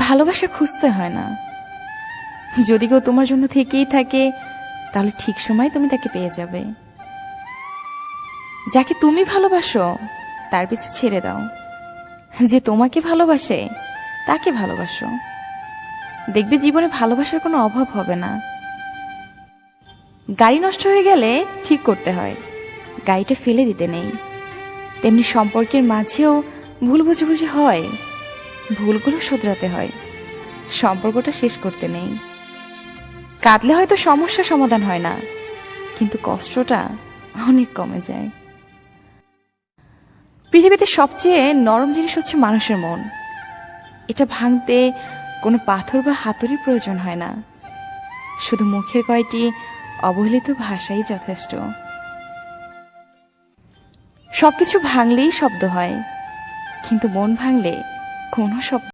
ভালোবাসা খুঁজতে হয় না, যদি কেউ তোমার জন্য থেকেই থাকে তাহলে ঠিক সময় তুমি তাকে পেয়ে যাবে। যাকে তুমি ভালোবাসো তার পিছু ছেড়ে দাও, যে তোমাকে ভালোবাসে তাকে ভালোবাসো। দেখবে জীবনে ভালোবাসার কোনো অভাব হবে না। গাড়ি নষ্ট হয়ে গেলে ঠিক করতে হয়, গাড়িটা ফেলে দিতে নেই। তেমনি সম্পর্কের মাঝেও ভুল বুঝাবুঝি হয়, ভুলগুলো শুধরাতে হয়, সম্পর্কটা শেষ করতে নেই। কাঁদলে হয়তো সমস্যা সমাধান হয় না, কিন্তু কষ্টটা অনেক কমে যায়। পৃথিবীতে সবচেয়ে নরম জিনিস হচ্ছে মানুষের মন। এটা ভাঙতে কোনো পাথর বা হাতুড়ির প্রয়োজন হয় না, শুধু মুখের কয়টি অবহেলিত ভাষাই যথেষ্ট। সবকিছু ভাঙলেই শব্দ হয়, কিন্তু মন ভাঙলে কোনো শব্দ